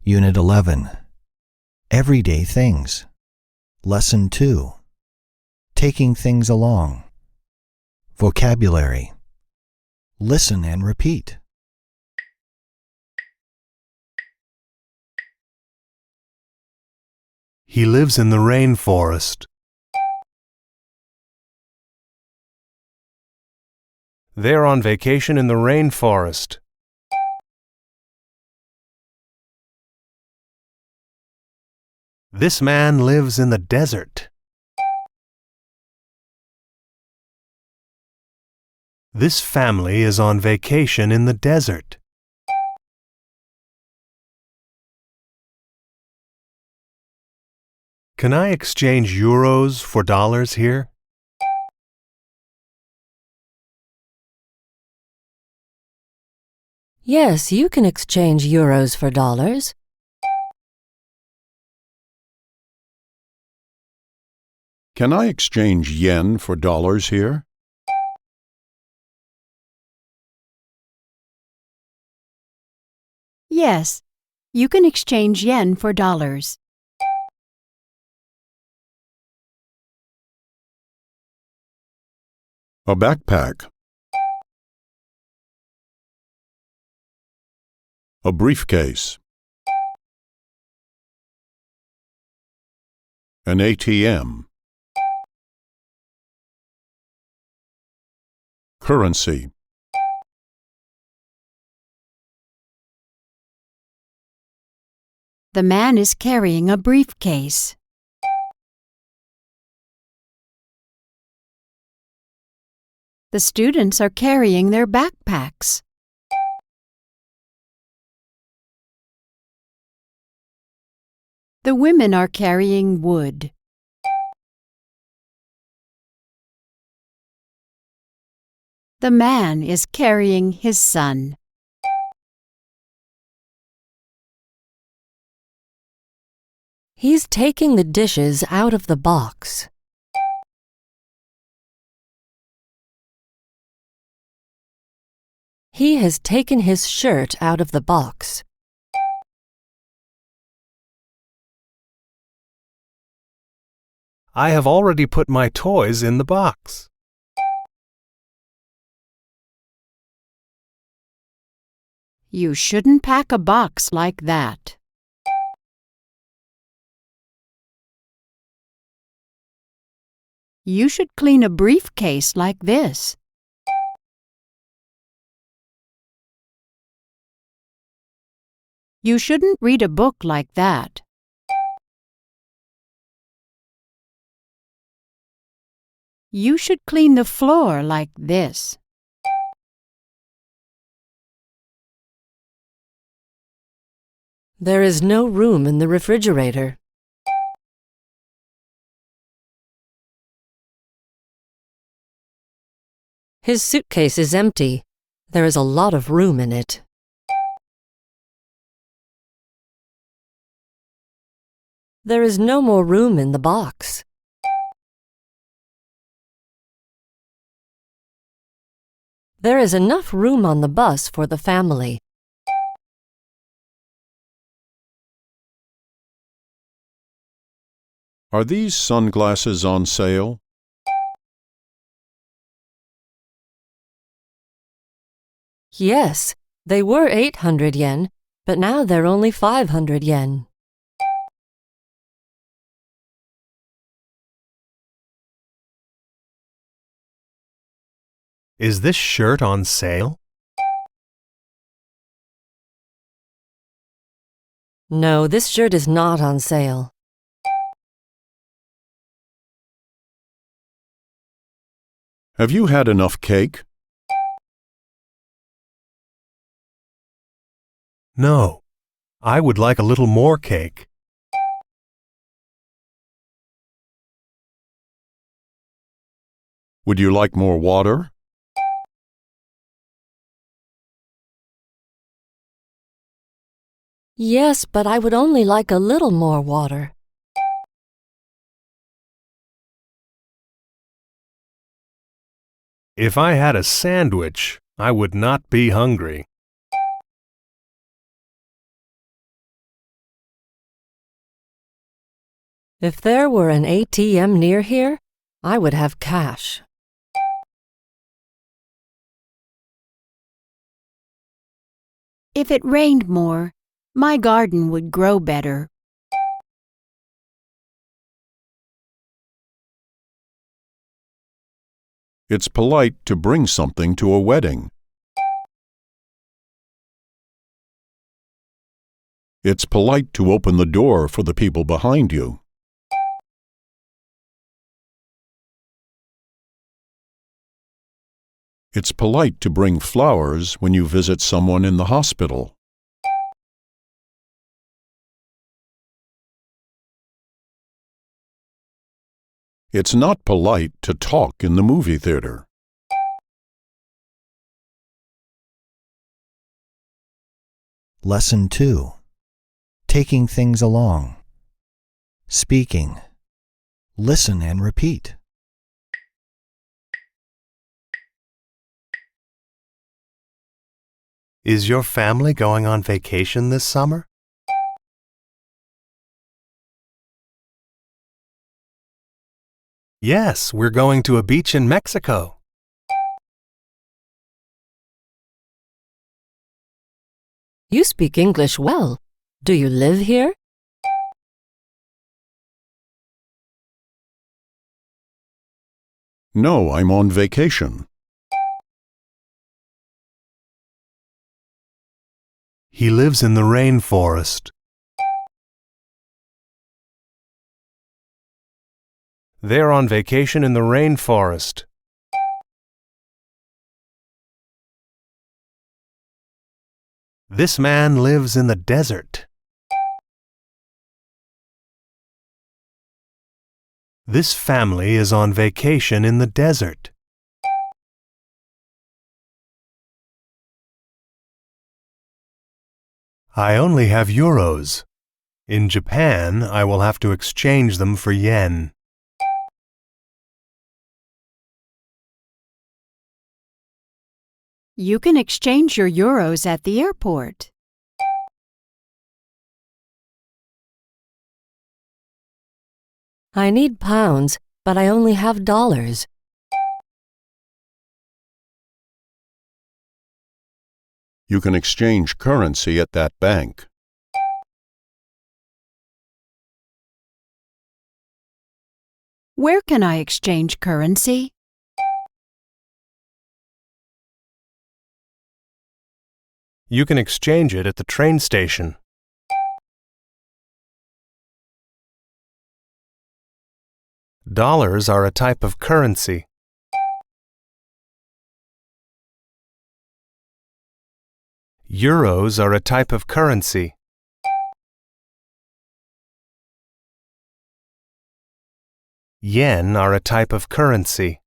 Unit 11. Everyday Things. Lesson 2. Taking Things Along. Vocabulary. Listen and repeat. He lives in the rainforest. They're on vacation in the rainforest. This man lives in the desert. This family is on vacation in the desert. Can I exchange euros for dollars here? Yes, you can exchange euros for dollars. Can I exchange yen for dollars here? Yes, you can exchange yen for dollars. A backpack. A briefcase. An ATM. Currency. The man is carrying a briefcase. The students are carrying their backpacks. The women are carrying wood. The man is carrying his son. He's taking the dishes out of the box. He has taken his shirt out of the box. I have already put my toys in the box. You shouldn't pack a box like that. You should clean a briefcase like this. You shouldn't read a book like that. You should clean the floor like this. There is no room in the refrigerator. His suitcase is empty. There is a lot of room in it. There is no more room in the box. There is enough room on the bus for the family. Are these sunglasses on sale? Yes, they were 800 yen, but now they're only 500 yen. Is this shirt on sale? No, this shirt is not on sale. Have you had enough cake? No. I would like a little more cake. Would you like more water? Yes, but I would only like a little more water. If I had a sandwich, I would not be hungry. If there were an ATM near here, I would have cash. If it rained more, my garden would grow better. It's polite to bring something to a wedding. It's polite to open the door for the people behind you. It's polite to bring flowers when you visit someone in the hospital. It's not polite to talk in the movie theater. Lesson 2. Taking things along. Speaking. Listen and repeat. Is your family going on vacation this summer? Yes, we're going to a beach in Mexico. You speak English well. Do you live here? No, I'm on vacation. He lives in the rainforest. They're on vacation in the rainforest. This man lives in the desert. This family is on vacation in the desert. I only have euros. In Japan, I will have to exchange them for yen. You can exchange your euros at the airport. I need pounds, but I only have dollars. You can exchange currency at that bank. Where can I exchange currency? You can exchange it at the train station. Dollars are a type of currency. Euros are a type of currency. Yen are a type of currency.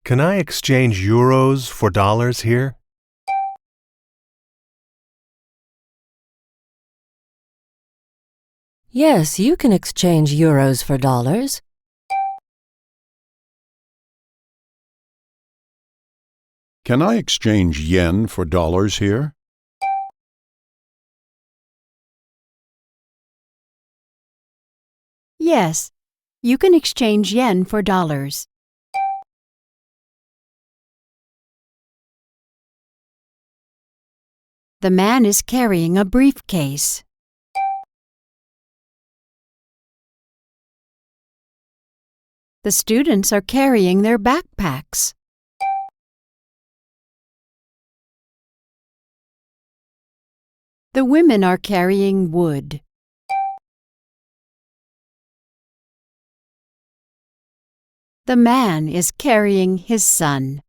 Can I exchange euros for dollars here? Yes, you can exchange euros for dollars. Can I exchange yen for dollars here? Yes, you can exchange yen for dollars. The man is carrying a briefcase. The students are carrying their backpacks. The women are carrying wood. The man is carrying his son.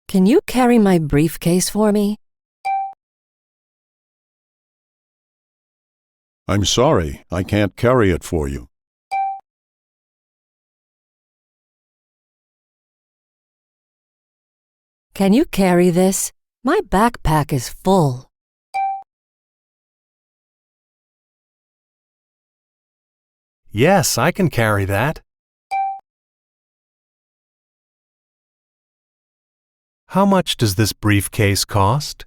Can you carry my briefcase for me? I'm sorry, I can't carry it for you. Can you carry this? My backpack is full. Yes, I can carry that. How much does this briefcase cost?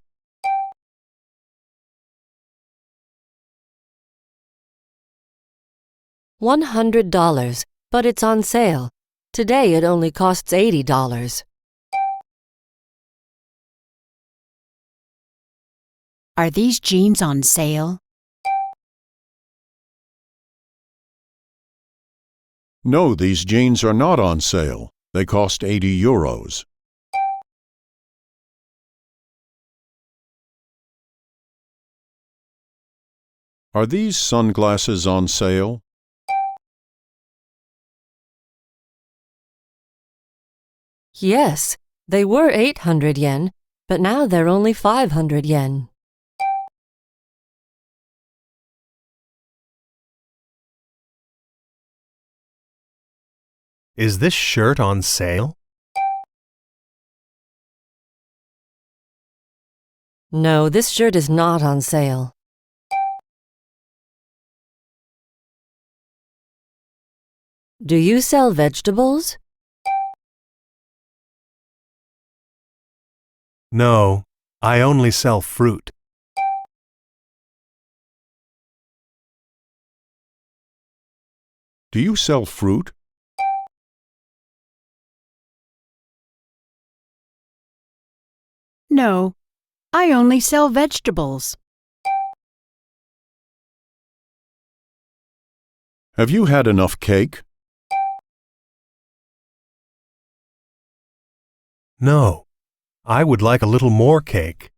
$100, but it's on sale. Today it only costs $80. Are these jeans on sale? No, these jeans are not on sale. They cost €80. Are these sunglasses on sale? Yes, they were 800 yen, but now they're only 500 yen. Is this shirt on sale? No, this shirt is not on sale. Do you sell vegetables? No, I only sell fruit. Do you sell fruit? No, I only sell vegetables. Have you had enough cake? No, I would like a little more cake.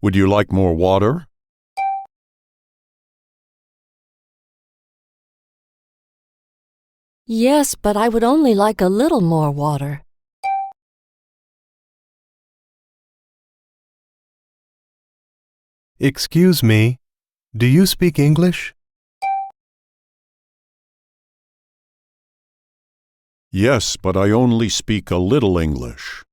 Would you like more water? Yes, but I would only like a little more water. Excuse me, do you speak English? Yes, but I only speak a little English.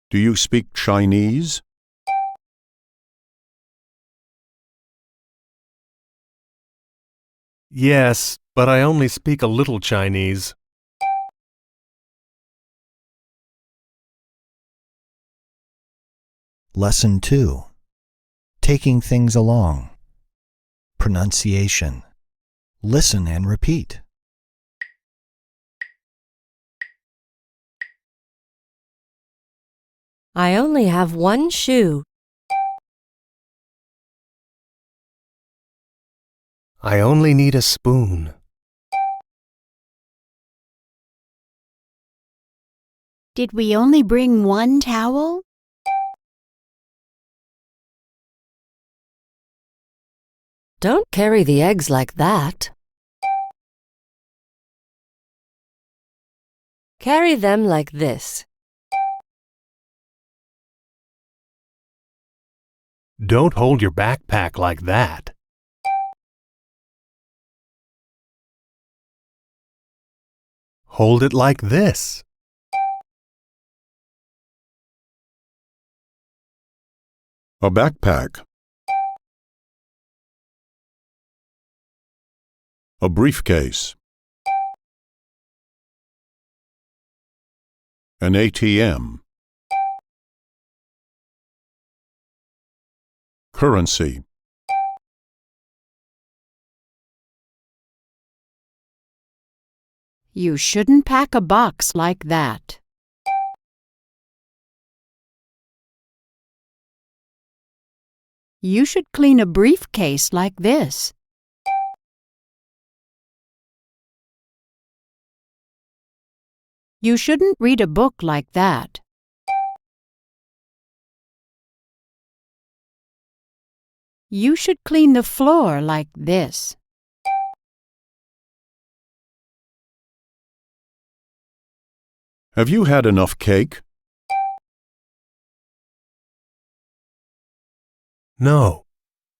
Do you speak Chinese? Yes, but I only speak a little Chinese. Lesson 2. Taking things along. Pronunciation. Listen and repeat. I only have one shoe. I only need a spoon. Did we only bring one towel? Don't carry the eggs like that. Carry them like this. Don't hold your backpack like that. Hold it like this. A backpack. A briefcase. An ATM. Currency. You shouldn't pack a box like that. You should clean a briefcase like this. You shouldn't read a book like that. You should clean the floor like this. Have you had enough cake? No,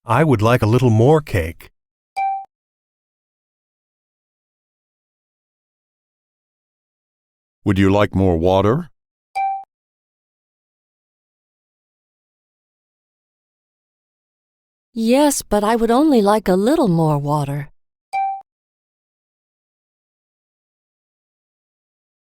I would like a little more cake. Would you like more water? Yes, but I would only like a little more water.